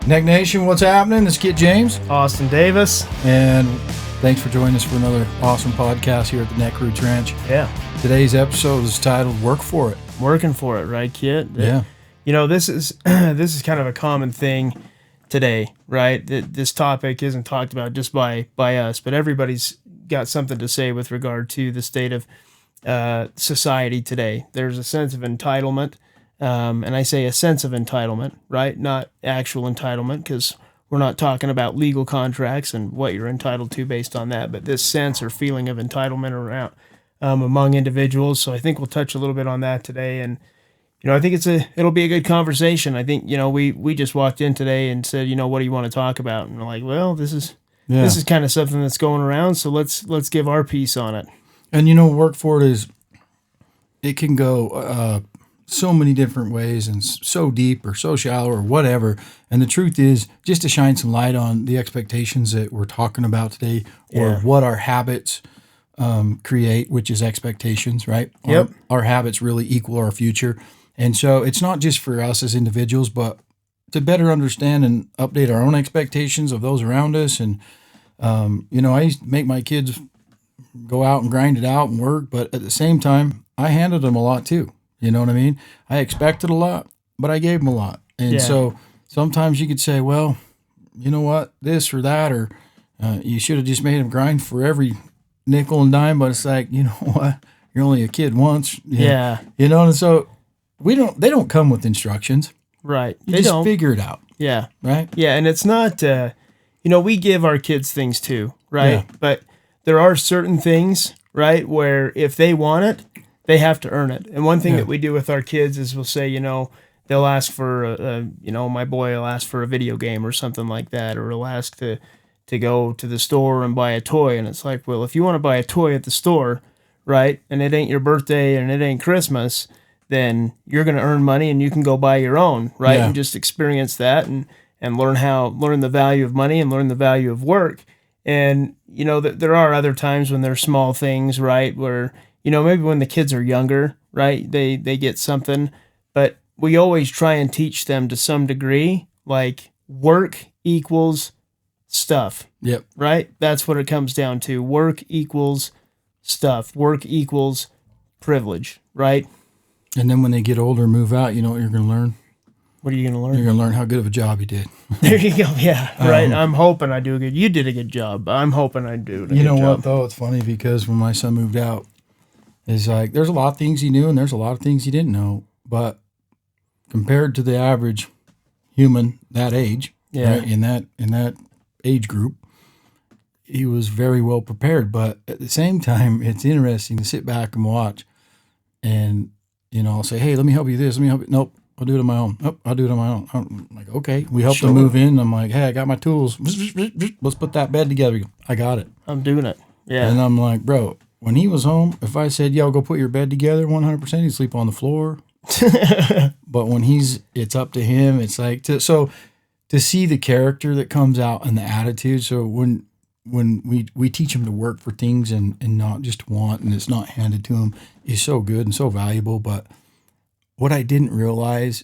Neck Nation, what's happening? It's Kit James. Austin Davis. And thanks for joining us for another awesome podcast here at the NECKROOTS Ranch. Yeah. Today's episode is titled Work For It. Working for it, right, Kit? Yeah. You know, this is kind of a common thing today, right? This topic isn't talked about just by us, but everybody's got something to say with regard to the state of society today. There's a sense of entitlement. And I say a sense of entitlement, right? Not actual entitlement, because we're not talking about legal contracts and what you're entitled to based on that, but this sense or feeling of entitlement around among individuals. So I think we'll touch a little bit on that today. And, you know, I think it'll be a good conversation. I think, you know, we just walked in today and said, you know, what do you want to talk about? And we're like, well, this is kind of something that's going around. So let's give our piece on it. And, you know, work for it it can go so many different ways and so deep or so shallow or whatever. And the truth is, just to shine some light on the expectations that we're talking about today, or what our habits create, which is expectations, right? Yep. Our habits really equal our future. And so it's not just for us as individuals, but to better understand and update our own expectations of those around us. And, you know, I used to make my kids go out and grind it out and work, but at the same time, I handed them a lot too. You know what I mean? I expected a lot, but I gave them a lot. And so sometimes you could say, well, you know what, this or that, or you should have just made them grind for every nickel and dime. But it's like, you know what, you're only a kid once. Yeah. You know, and so they don't come with instructions. Right. You just figure it out. Yeah. Right? Yeah, and it's not, you know, we give our kids things too, right? Yeah. But there are certain things, right, where if they want it, they have to earn it. And one thing that we do with our kids is we'll say, you know, they'll ask for, you know, my boy will ask for a video game or something like that, or he'll ask to go to the store and buy a toy. And it's like, well, if you want to buy a toy at the store, right, and it ain't your birthday and it ain't Christmas, then you're going to earn money and you can go buy your own, right, and just experience that and learn the value of money and learn the value of work. And, you know, there are other times when there's small things, right, where, you know, maybe when the kids are younger, right, they get something, but we always try and teach them to some degree, like work equals stuff. Yep. Right? That's what it comes down to. Work equals stuff. Work equals privilege, right? And then when they get older and move out, you know what you're going to learn? What are you going to learn? You're going to learn how good of a job you did. There you go. Yeah, right. I'm hoping I do a good. You did a good job. I'm hoping I do a good job. You know what, though? It's funny because when my son moved out, it's like there's a lot of things he knew and there's a lot of things he didn't know. But compared to the average human that age, right, in that age group, he was very well prepared. But at the same time, it's interesting to sit back and watch. And, you know, I'll say, hey, let me help you this. Let me help you. Nope, I'll do it on my own. Nope, I'll do it on my own. I'm like, okay. We helped him move in. I'm like, hey, I got my tools. Let's put that bed together. I got it. I'm doing it. Yeah. And I'm like, bro, when he was home, if I said, yo, go put your bed together 100%, he'd sleep on the floor. But when it's up to him, it's like, to see the character that comes out and the attitude. So when we teach him to work for things and not just want, and it's not handed to him, is so good and so valuable. But what I didn't realize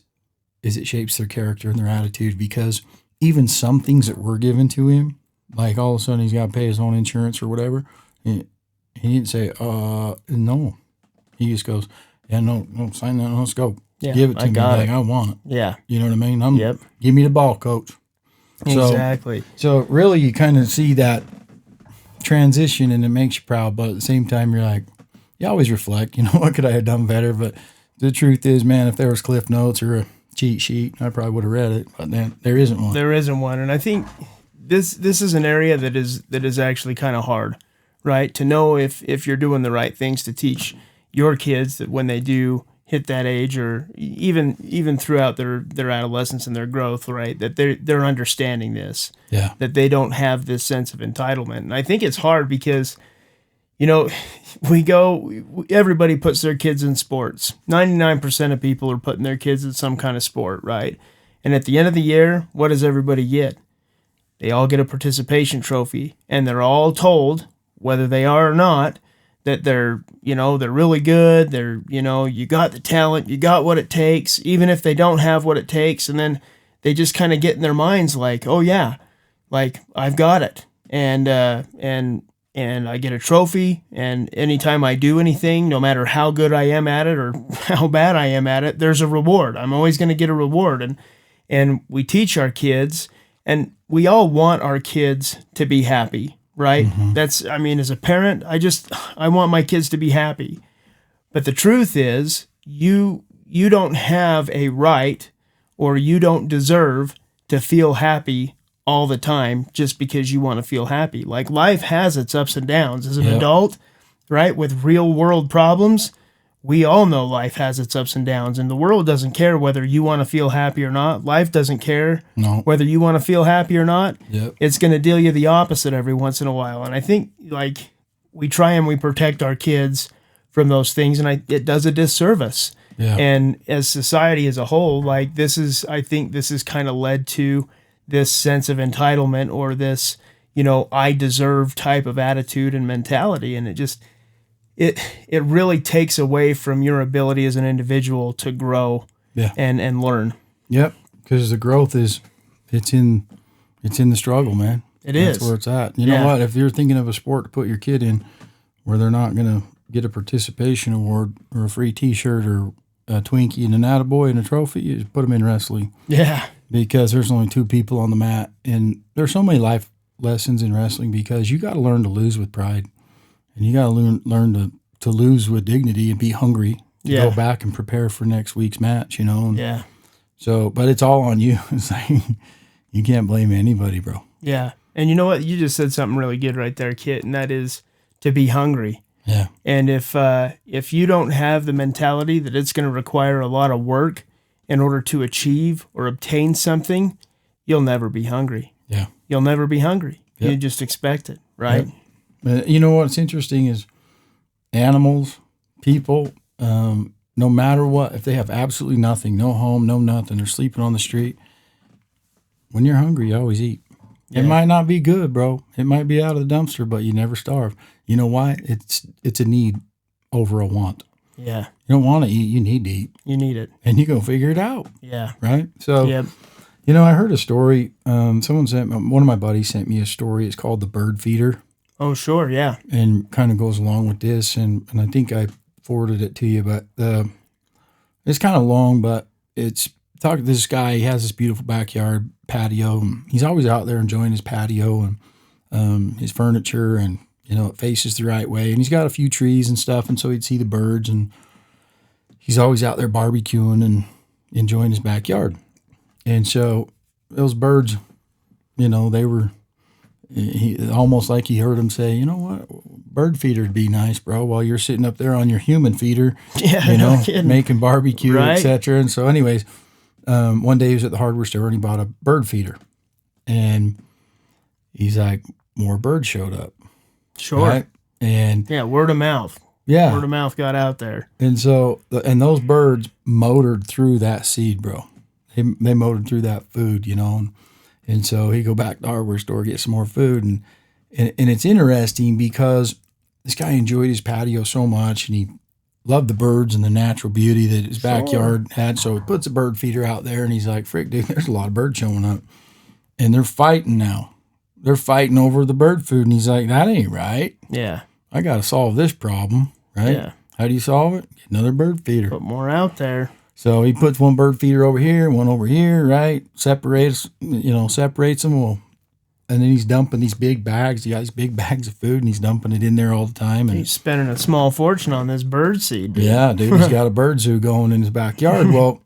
is it shapes their character and their attitude, because even some things that were given to him, like all of a sudden he's got to pay his own insurance or whatever, he didn't say, no. He just goes, yeah, no, sign that, let's go. Yeah, give it to me. Like, I want it. Yeah. You know what I mean? Give me the ball, coach. Exactly. So really you kind of see that transition and it makes you proud, but at the same time you're like, you always reflect, you know, what could I have done better? But the truth is, man, if there was Cliff Notes or a cheat sheet, I probably would have read it, but then there isn't one. There isn't one. And I think this is an area that is actually kind of hard, right? To know if you're doing the right things to teach your kids that when they do hit that age, or even throughout their adolescence and their growth, right, that they're understanding this, that they don't have this sense of entitlement. And I think it's hard because, you know, everybody puts their kids in sports. 99% of people are putting their kids in some kind of sport, right? And at the end of the year, what does everybody get? They all get a participation trophy, and they're all told, whether they are or not, that they're really good. They're, you got the talent, you got what it takes, even if they don't have what it takes. And then they just kind of get in their minds like, oh yeah, like I've got it. And I get a trophy, and anytime I do anything, no matter how good I am at it or how bad I am at it, there's a reward. I'm always going to get a reward. And we teach our kids, and we all want our kids to be happy, right? Mm-hmm. I mean, as a parent, I want my kids to be happy. But the truth is, you don't have a right, or you don't deserve to feel happy all the time just because you want to feel happy. Like, life has its ups and downs. As an adult, right, with real world problems, we all know life has its ups and downs, and the world doesn't care whether you want to feel happy or not. Life doesn't care whether you want to feel happy or not. It's going to deal you the opposite every once in a while. And I think, like, we try and we protect our kids from those things, and it does a disservice. And as society as a whole, like, I think this has kind of led to this sense of entitlement, or this, I deserve type of attitude and mentality. And it really takes away from your ability as an individual to grow and learn. Yep. Because the growth it's in the struggle, man. That's where it's at. You know what? If you're thinking of a sport to put your kid in where they're not going to get a participation award or a free t-shirt or a Twinkie and an attaboy and a trophy, you just put them in wrestling. Yeah. Because there's only 2 people on the mat, and there's so many life lessons in wrestling, because you got to learn to lose with pride, and you got to learn to lose with dignity and be hungry to go back and prepare for next week's match, And so, but it's all on you. It's like, you can't blame anybody, bro. Yeah. And you know what? You just said something really good right there, Kit, and that is to be hungry. Yeah. And if you don't have the mentality that it's going to require a lot of work in order to achieve or obtain something, you'll never be hungry. Yeah. You'll never be hungry. Yep. You just expect it, right? Yep. You know what's interesting is animals, people, no matter what, if they have absolutely nothing, no home, no nothing, they're sleeping on the street, when you're hungry, you always eat. Yeah. It might not be good, bro. It might be out of the dumpster, but you never starve. You know why? It's a need over a want. Yeah. You don't want to eat. You need to eat. You need it. And you go figure it out. Yeah. Right? So, I heard a story. One of my buddies sent me a story. It's called The Bird Feeder. Oh, sure. Yeah. And kind of goes along with this. And I think I forwarded it to you, but it's kind of long, but it's talking to this guy. He has this beautiful backyard patio. And he's always out there enjoying his patio and his furniture, and it faces the right way. And he's got a few trees and stuff, and so he'd see the birds, and he's always out there barbecuing and enjoying his backyard. And so those birds, they were almost like he heard him say, you know what, bird feeder'd be nice, bro, while you're sitting up there on your human feeder, making barbecue, right, etc. And so anyways, one day he was at the hardware store and he bought a bird feeder. And he's like, more birds showed up. Sure. Right? And word of mouth. Yeah. Word of mouth got out there. And so, and those birds motored through that seed, bro. They motored through that food, And so he'd go back to the hardware store, get some more food. And it's interesting because this guy enjoyed his patio so much, and he loved the birds and the natural beauty that his backyard had. So he puts a bird feeder out there, and he's like, frick, dude, there's a lot of birds showing up. And they're fighting now. They're fighting over the bird food. And he's like, that ain't right. Yeah. I got to solve this problem, right? Yeah. How do you solve it? Get another bird feeder. Put more out there. So he puts one bird feeder over here, one over here, right? Separates them. Well, and then he's dumping these big bags. He got these big bags of food, and he's dumping it in there all the time. And he's spending a small fortune on this bird seed, dude. Yeah, dude. He's got a bird zoo going in his backyard. Well,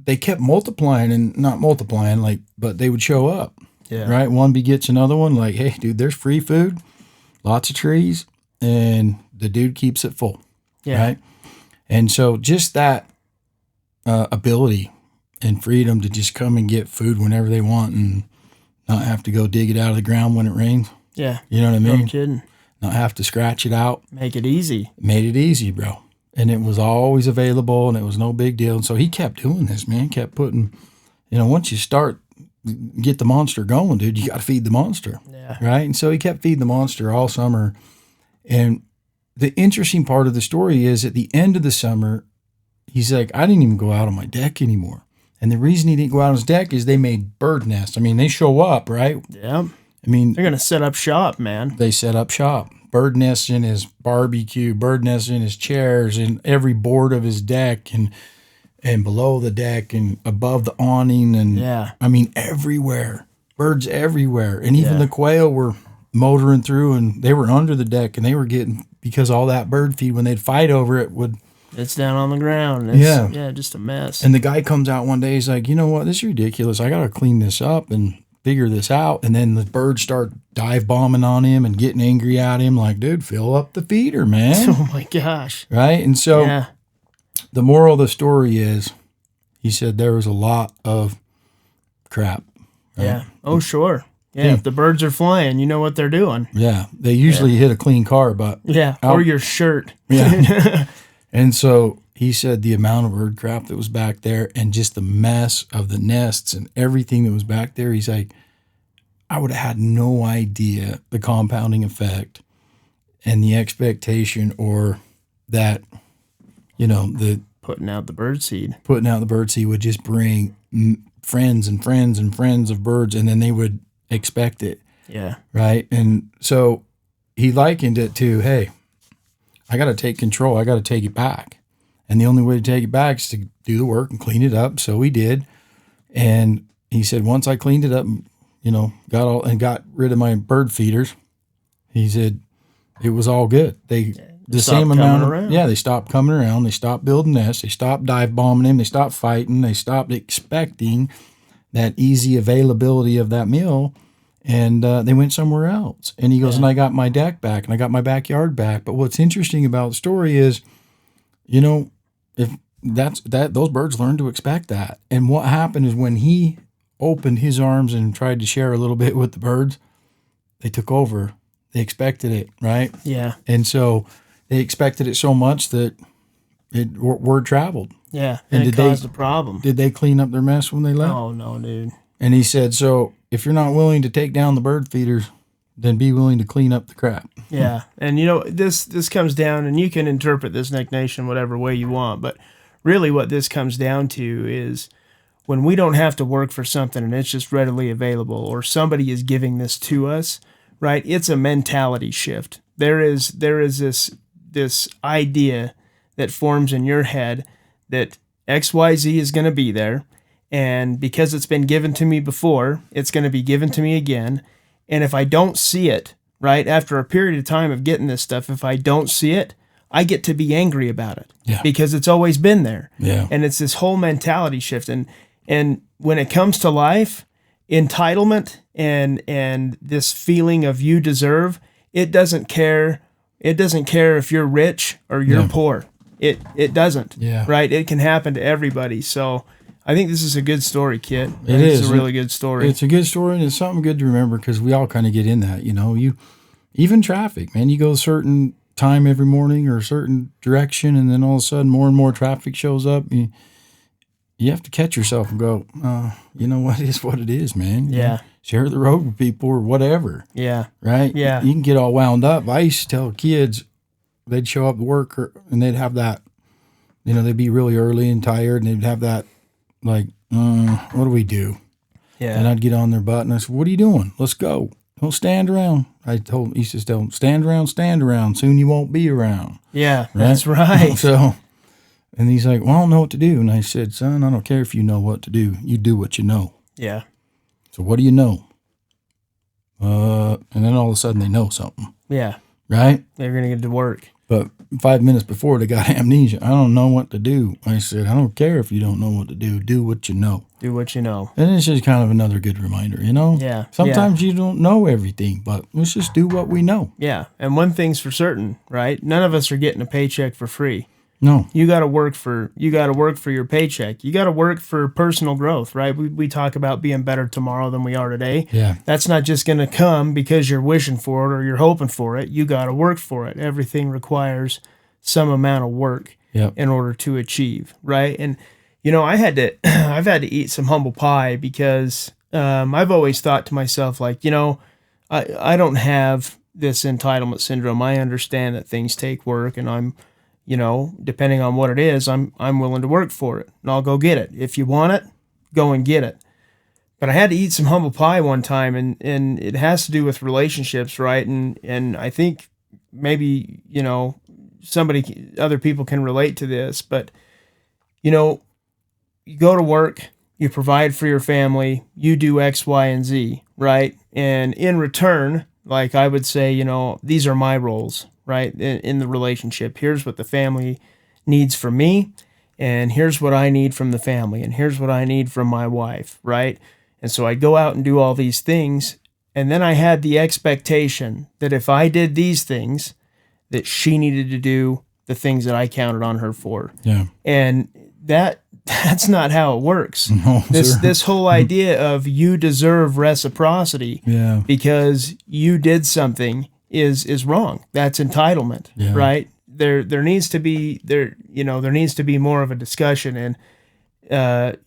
they kept multiplying, and not multiplying, but they would show up. Yeah. Right? One begets another one. Like, hey, dude, there's free food, lots of trees, and the dude keeps it full. Yeah. Right? And so just that ability and freedom to just come and get food whenever they want and not have to go dig it out of the ground when it rains. Yeah. You know what I mean? No kidding. Not have to scratch it out. Make it easy. Made it easy, bro. And it was always available, and it was no big deal. And so he kept doing this, man. Kept putting, once you get the monster going, dude, you got to feed the monster. Yeah. Right? And so he kept feeding the monster all summer. And the interesting part of the story is at the end of the summer, he's like, I didn't even go out on my deck anymore. And the reason he didn't go out on his deck is they made bird nests. I mean, they show up, right? Yeah. I mean, they're going to set up shop, man. They set up shop. Bird nests in his barbecue, bird nests in his chairs, and every board of his deck, and below the deck, and above the awning, and I mean, everywhere. Birds everywhere. And even the quail were motoring through, and they were under the deck, and they were getting, because all that bird feed, when they'd fight over it, it's down on the ground. It's, just a mess. And the guy comes out one day, he's like, you know what, this is ridiculous. I got to clean this up and figure this out. And then the birds start dive bombing on him and getting angry at him, like, dude, fill up the feeder, man. Oh my gosh. Right? And so the moral of the story is, he said there was a lot of crap. Right? Yeah. Oh, sure. Yeah, if the birds are flying, you know what they're doing. Yeah. They usually hit a clean car, but... Yeah, or your shirt. Yeah. And so he said the amount of bird crap that was back there, and just the mess of the nests and everything that was back there, he's like, I would have had no idea the compounding effect and the expectation, or that, the putting out the bird seed would just bring friends and friends and friends of birds, and then they would expect it. Yeah. Right. And so he likened it to, hey, I got to take control. I got to take it back. And the only way to take it back is to do the work and clean it up. So he did. And he said, once I cleaned it up, got rid of my bird feeders, he said it was all good. The same amount. They stopped coming around. They stopped building nests. They stopped dive bombing him. They stopped fighting. They stopped expecting that easy availability of that meal. And they went somewhere else. And he goes, and I got my deck back, and I got my backyard back. But what's interesting about the story is, if those birds learned to expect that. And what happened is, when he opened his arms and tried to share a little bit with the birds, they took over. They expected it, right? Yeah. And so they expected it so much that word traveled. Yeah, and it caused a problem. Did they clean up their mess when they left? Oh, no, dude. And he said, so if you're not willing to take down the bird feeders, then be willing to clean up the crap. Yeah. And, this comes down, and you can interpret this, Neck Nation, whatever way you want. But really what this comes down to is, when we don't have to work for something and it's just readily available, or somebody is giving this to us, right? It's a mentality shift. There is this idea that forms in your head that XYZ is going to be there. And because it's been given to me before, it's going to be given to me again. And if I don't see it, right, after a period of time of getting this stuff, if I don't see it, I get to be angry about it because it's always been there. Yeah. And it's this whole mentality shift. And when it comes to life, entitlement and this feeling of you deserve, it doesn't care. It doesn't care if you're rich or you're poor. It doesn't. Yeah. Right? It can happen to everybody. So I think this is a good story, Kit. It's a really good story. It's a good story, and it's something good to remember, because we all kind of get in that, even traffic, man. You go a certain time every morning or a certain direction, and then all of a sudden more and more traffic shows up. You have to catch yourself and go, you know what, it is what it is, man. Yeah. Share the road with people or whatever. Yeah. Right? Yeah. You can get all wound up. I used to tell kids, they'd show up to work and they'd have that, they'd be really early and tired, and they'd have that, like, what do we do? Yeah. And I'd get on their butt and I said, what are you doing? Let's go. Don't stand around. Used to tell them, stand around. Soon you won't be around. Yeah, right? That's right. So, and he's like, well, I don't know what to do. And I said, son, I don't care if you know what to do. You do what you know. Yeah. So what do you know? And then all of a sudden they know something. Yeah. Right? They're going to get to work. But 5 minutes before, they got amnesia. I don't know what to do. I said, I don't care if you don't know what to do. Do what you know. Do what you know. And it's just kind of another good reminder, Yeah. Sometimes you don't know everything, but let's just do what we know. Yeah. And one thing's for certain, right? None of us are getting a paycheck for free. No. You got to work for your paycheck. You got to work for personal growth, right? We talk about being better tomorrow than we are today. Yeah. That's not just going to come because you're wishing for it or you're hoping for it. You got to work for it. Everything requires some amount of work in order to achieve, right? And I've had to eat some humble pie because I've always thought to myself, like, I don't have this entitlement syndrome. I understand that things take work, and I'm depending on what it is, I'm willing to work for it, and I'll go get it. If you want it, go and get it. But I had to eat some humble pie one time, and it has to do with relationships, right? And I think maybe, other people can relate to this, but, you go to work, you provide for your family, you do X, Y, and Z, right? And in return, like I would say, these are my roles, right? In the relationship. Here's what the family needs from me, and here's what I need from the family, and here's what I need from my wife, right? And so I'd go out and do all these things, and then I had the expectation that if I did these things, that she needed to do the things that I counted on her for. Yeah. And that's not how it works. No, this whole idea of you deserve reciprocity because you did something is wrong. That's entitlement, right? There needs to be there needs to be more of a discussion, and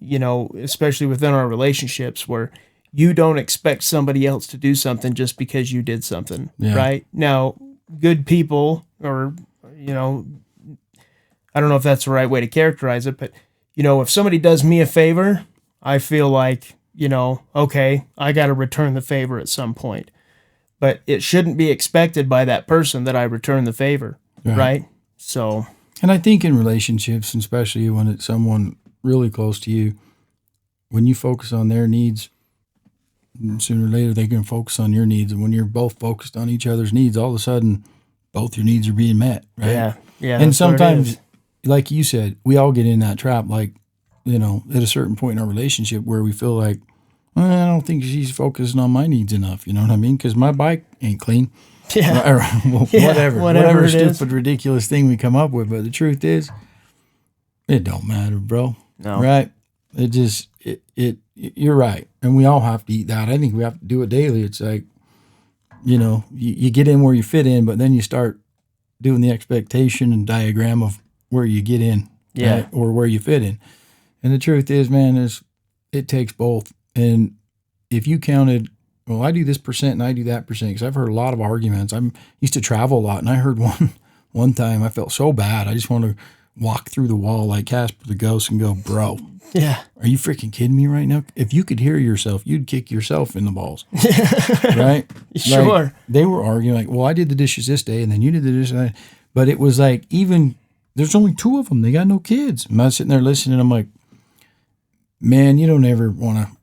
especially within our relationships, where you don't expect somebody else to do something just because you did something, right? Now, good people, or I don't know if that's the right way to characterize it, but if somebody does me a favor, I feel like, okay, I got to return the favor at some point. But it shouldn't be expected by that person that I return the favor, right? So. And I think in relationships, especially when it's someone really close to you, when you focus on their needs, sooner or later they can focus on your needs. And when you're both focused on each other's needs, all of a sudden, both your needs are being met, right? Yeah, yeah. And sometimes, like you said, we all get in that trap, like, at a certain point in our relationship where we feel like, I don't think she's focusing on my needs enough. You know what I mean? Because my bike ain't clean. Yeah. Or, whatever stupid, is. ridiculous thing we come up with. But the truth is, it don't matter, bro. No. Right? It just, you're right. And we all have to eat that. I think we have to do it daily. It's like, you get in where you fit in, but then you start doing the expectation and diagram of where you get in, right? Or where you fit in. And the truth is, man, it takes both. And if you counted, well, I do this percent and I do that percent, because I've heard a lot of arguments. I used to travel a lot, and I heard one time I felt so bad. I just wanted to walk through the wall like Casper the Ghost and go, bro, are you freaking kidding me right now? If you could hear yourself, you'd kick yourself in the balls, right? Sure. Like, they were arguing like, well, I did the dishes this day, and then you did the dishes. But it was like, even there's only two of them. They got no kids. And I was sitting there listening. I'm like, man, you don't ever want to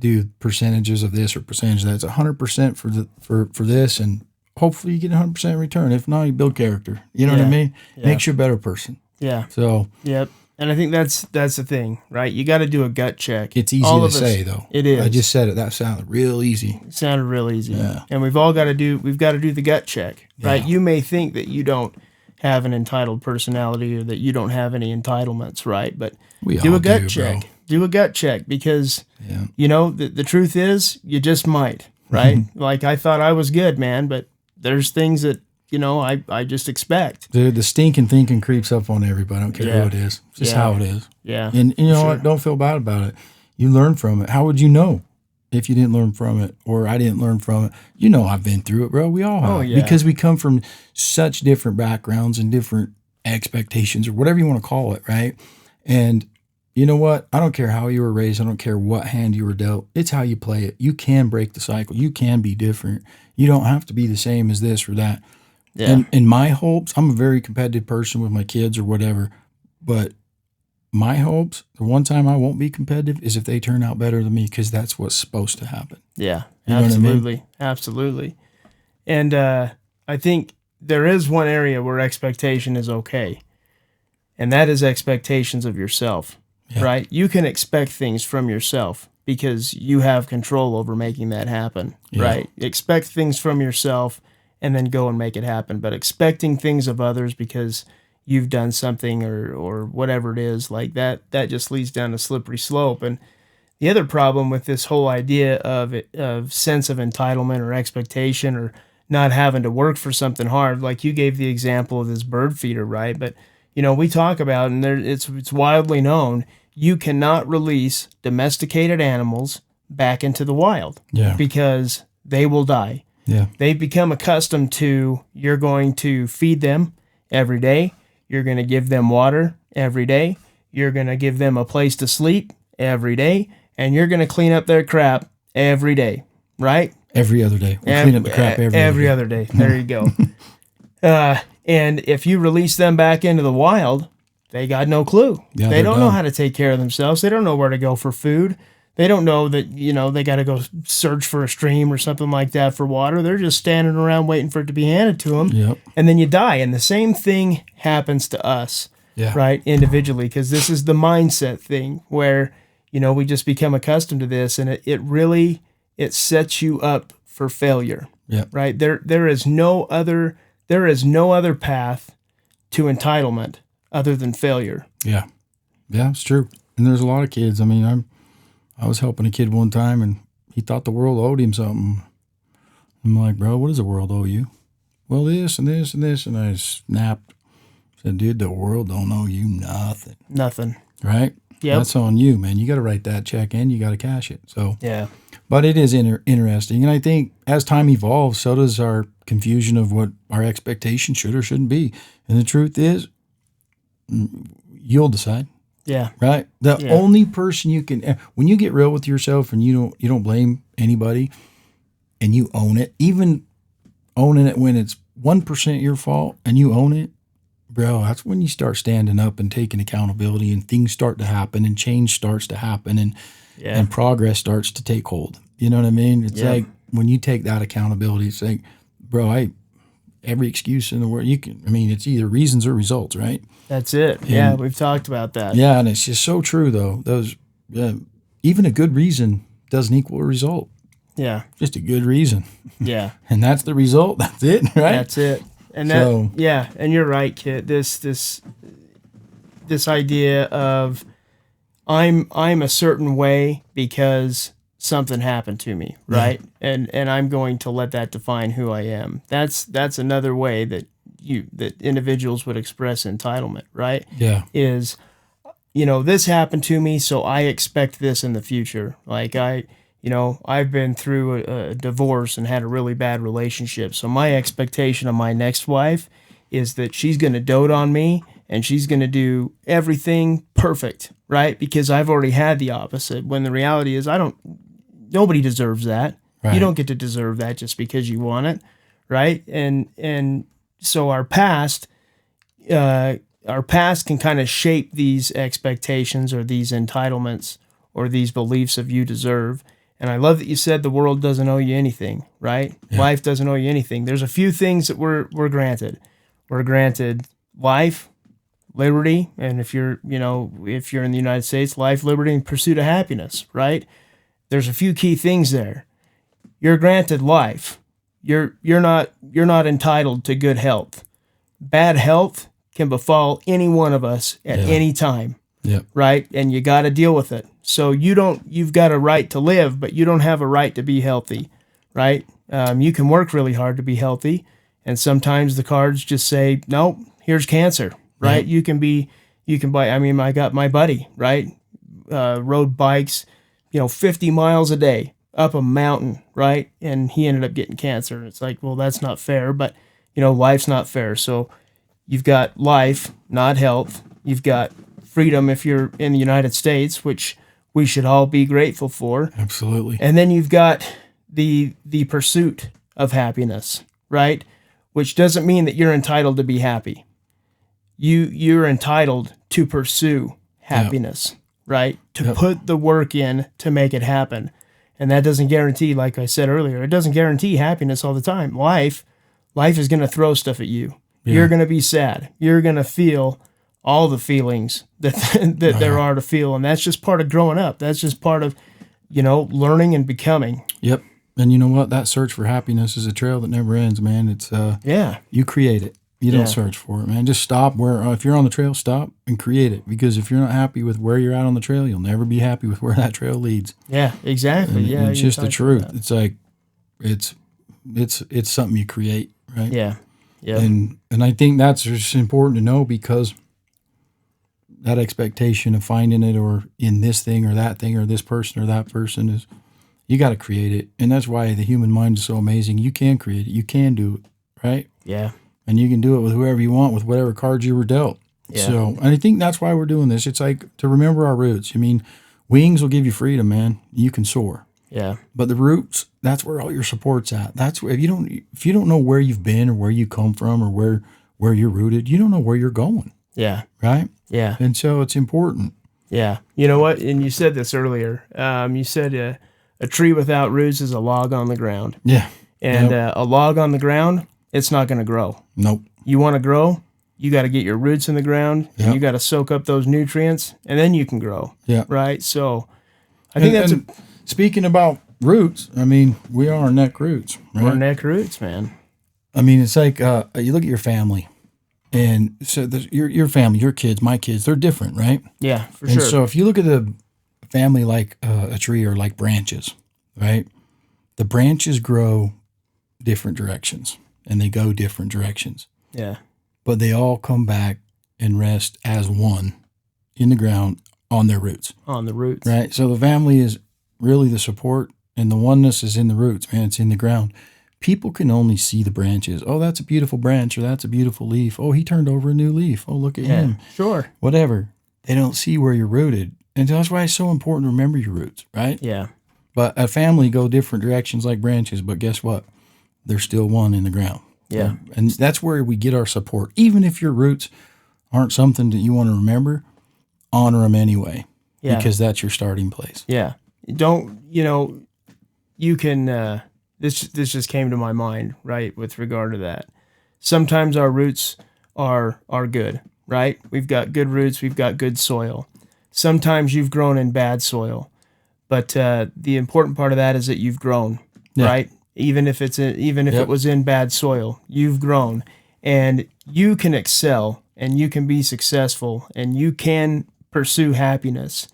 do percentages of this or percentage of that. It's 100% for this, and hopefully you get 100% return. If not, you build character. You know what I mean? Yeah. Makes you a better person. Yeah. So. Yep. And I think that's the thing, right? You got to do a gut check. It's easy to say, though. It is. I just said it. That sounded real easy. It sounded real easy. Yeah. And we've got to do the gut check, right? Yeah. You may think that you don't have an entitled personality, or that you don't have any entitlements, right? But do a gut check. Bro. Do a gut check, because, the truth is, you just might, right? Like, I thought I was good, man, but there's things that, I just expect. Dude, the stinking thinking creeps up on everybody. I don't care who it is. It's just how it is. Yeah. And you know what? Don't feel bad about it. You learn from it. How would you know if you didn't learn from it, or I didn't learn from it? I've been through it, bro. We all have. Oh, yeah. Because we come from such different backgrounds and different expectations, or whatever you want to call it, right? And you know what? I don't care how you were raised. I don't care what hand you were dealt. It's how you play it. You can break the cycle. You can be different. You don't have to be the same as this or that. Yeah. And in my hopes, I'm a very competitive person with my kids or whatever, but my hopes, the one time I won't be competitive, is if they turn out better than me, because that's what's supposed to happen. Yeah, you know absolutely. What I mean? Absolutely. And I think there is one area where expectation is okay, and that is expectations of yourself, right? You can expect things from yourself because you have control over making that happen, right? Expect things from yourself and then go and make it happen. But expecting things of others because you've done something or whatever it is, like that just leads down a slippery slope. And the other problem with this whole idea of sense of entitlement or expectation, or not having to work for something hard, like you gave the example of this bird feeder, right? But we talk about, and it's widely known, you cannot release domesticated animals back into the wild, because they will die. Yeah. They've become accustomed to, you're going to feed them every day. You're going to give them water every day. You're going to give them a place to sleep every day. and you're going to clean up their crap every day, right? Every other day. We clean up the crap every other day. There you go. And if you release them back into the wild, they got no clue. Yeah, they don't know done. how to take care of themselves. They don't know where to go for food. They don't know that, they got to go search for a stream or something like that for water. They're just standing around waiting for it to be handed to them. Yep. And then you die. And the same thing happens to us, right, individually, because this is the mindset thing where, we just become accustomed to this, and it sets you up for failure. Yeah. Right? There is no other path to entitlement other than failure. Yeah. Yeah, it's true. And there's a lot of kids. I mean, I was helping a kid one time, and he thought the world owed him something. I'm like, bro, what does the world owe you? Well, this and this and this. And I snapped. Said, dude, the world don't owe you nothing. Nothing. Right? Yep. That's on you, man. You got to write that check in. You got to cash it. So yeah. But it is interesting. And I think as time evolves, so does our confusion of what our expectation should or shouldn't be. And the truth is, you'll decide. Yeah. Right? The only person you can, when you get real with yourself and you don't blame anybody and you own it, even owning it when it's 1% your fault and you own it, bro, that's when you start standing up and taking accountability and things start to happen and change starts to happen and progress starts to take hold. You know what I mean? It's like when you take that accountability, it's like, bro, every excuse in the world it's either reasons or results, right? That's it. And, we've talked about that. Yeah, and it's just so true though. Those even a good reason doesn't equal a result. Yeah. Just a good reason. Yeah. And that's the result. That's it, right? That's it. And and you're right, Kit. This idea of I'm a certain way because something happened to me, right? Yeah. And I'm going to let that define who I am. That's another way that individuals would express entitlement, right? Yeah. Is, this happened to me, so I expect this in the future. Like I've been through a divorce and had a really bad relationship. So my expectation of my next wife is that she's going to dote on me and she's going to do everything perfect, right? Because I've already had the opposite, when the reality is nobody deserves that. Right. You don't get to deserve that just because you want it, right? And so our past can kind of shape these expectations or these entitlements or these beliefs of you deserve. And I love that you said the world doesn't owe you anything, right? Yeah. Life doesn't owe you anything. There's a few things that we're granted. We're granted life, liberty, and if you're in the United States, life, liberty, and pursuit of happiness, right? There's a few key things there. You're granted life. You're not entitled to good health. Bad health can befall any one of us at any time. Yep. Right? And you got to deal with it. So you've got a right to live, but you don't have a right to be healthy, right? You can work really hard to be healthy, and sometimes the cards just say, nope, here's cancer, right? Yep. You can buy, I got my buddy, right? Rode bikes, 50 miles a day up a mountain, right? And he ended up getting cancer. It's like, well, that's not fair, but life's not fair. So you've got life, not health. You've got freedom if you're in the United States, which we should all be grateful for. Absolutely. And then you've got the pursuit of happiness, right? Which doesn't mean that you're entitled to be happy. You're entitled to pursue happiness, right? To put the work in to make it happen. And that doesn't guarantee, like I said earlier, it doesn't guarantee happiness all the time. Life is going to throw stuff at you. Yeah. You're going to be sad. You're going to feel all the feelings that there are to feel. And that's just part of growing up. That's just part of, learning and becoming. Yep. And you know what? That search for happiness is a trail that never ends, man. It's you create it. You don't search for it, man. Just stop if you're on the trail, stop and create it. Because if you're not happy with where you're at on the trail, you'll never be happy with where that trail leads. Yeah, exactly. And it's just the truth. It's like, it's something you create, right? Yeah. Yeah. And I think that's just important to know, because that expectation of finding it or in this thing or that thing or this person or that person is, you got to create it. And that's why the human mind is so amazing. You can create it. You can do it, right? Yeah. And you can do it with whoever you want, with whatever cards you were dealt. Yeah. So, and I think that's why we're doing this. It's like to remember our roots. I mean, Wings will give you freedom, man. You can soar. Yeah. But the roots, that's where all your support's at. That's where if you don't know where you've been or where you come from or where you're rooted, you don't know where you're going. Yeah. Right? Yeah. And so it's important. Yeah. You know what? And you said this earlier. You said a tree without roots is a log on the ground. Yeah. And a log on the ground, it's not going to grow. Nope. You want to grow, you got to get your roots in the ground, and Yep. you got to soak up those nutrients, and then you can grow. Yeah. Right? So I think and speaking about roots, I mean, we are neck roots, right? we're neck roots, man. I mean, it's like you look at your family, and so your family, your kids, my kids, they're different, right? Yeah, for And sure. so if you look at the family like a tree or like branches, right? The branches grow different directions, and they go different directions. Yeah. But they all come back and rest as one in the ground on their roots. On the roots. Right? So the family is really the support, and the oneness is in the roots, man. It's in the ground. People can only see the branches. Oh, that's a beautiful branch, or that's a beautiful leaf. Oh, he turned over a new leaf. Oh, look at him. Sure. Whatever. They don't see where you're rooted. And that's why it's so important to remember your roots, right? Yeah. But a family go different directions like branches, but guess what? They're still one in the ground. Yeah. And that's where we get our support. Even if your roots aren't something that you want to remember, honor them anyway. Yeah. Because that's your starting place. Yeah. Don't, you can, this just came to my mind, right, with regard to that. Sometimes our roots are good, right? We've got good roots. We've got good soil. Sometimes you've grown in bad soil. But the important part of that is that you've grown, right? Even if it was in bad soil, you've grown, and you can excel, and you can be successful, and you can pursue happiness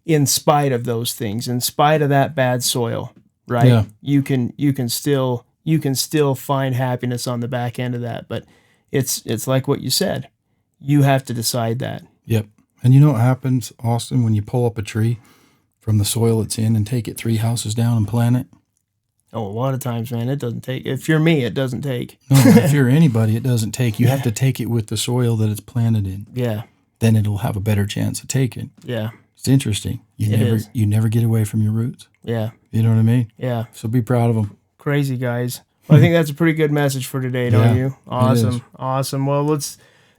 in spite of those things, in spite of that bad soil, right? Yeah. You can still find happiness on the back end of that, but it's like what you said. You have to decide that. Yep. And you know what happens, Austin, when you pull up a tree from the soil it's in and take it 3 houses down and plant it? Oh, a lot of times, man, it doesn't take. If you're me, it doesn't take. No, if you're anybody, it doesn't take. You have to take it with the soil that it's planted in. Yeah. Then it'll have a better chance of taking. Yeah. It's interesting. You never get away from your roots. Yeah. You know what I mean? Yeah. So be proud of them. Crazy guys. Well, I think that's a pretty good message for today, don't Yeah, you? Awesome. is. Awesome. Well,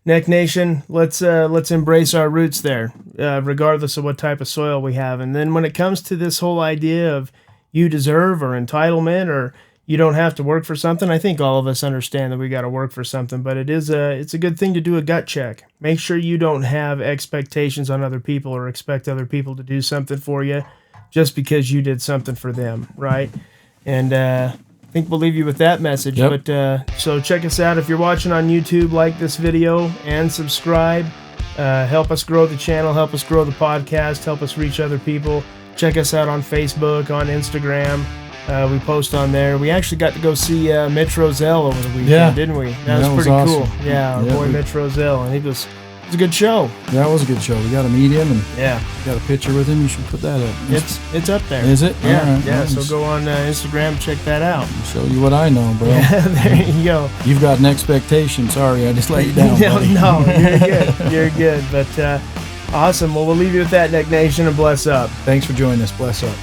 Neck Nation, let's embrace our roots there, regardless of what type of soil we have. And then when it comes to this whole idea of you deserve or entitlement or you don't have to work for something, I think all of us understand that we got to work for something, but it's a good thing to do a gut check. Make sure you don't have expectations on other people or expect other people to do something for you just because you did something for them, right? And I think we'll leave you with that message. Yep. But so check us out if you're watching on YouTube. Like this video and subscribe. Help us grow the channel. Help us grow the podcast. Help us reach other people. Check us out on Facebook, on Instagram. We post on there. We actually got to go see Mitch Roselle over the weekend, didn't we? That was pretty awesome. cool. Yeah, our boy Mitch Roselle, and it was a good show. Yeah, it was a good show. We got to meet him and Yeah, got a picture with him. You should put that up. it's up there. Is it? Yeah, All right, yeah. nice. So go on Instagram, check that out. Show you what I know, bro. There you go. You've got an expectation. Sorry, I just let you down. buddy. No, you're good. You're good. But awesome. Well, we'll leave you with that, Neck Nation, and bless up. Thanks for joining us. Bless up.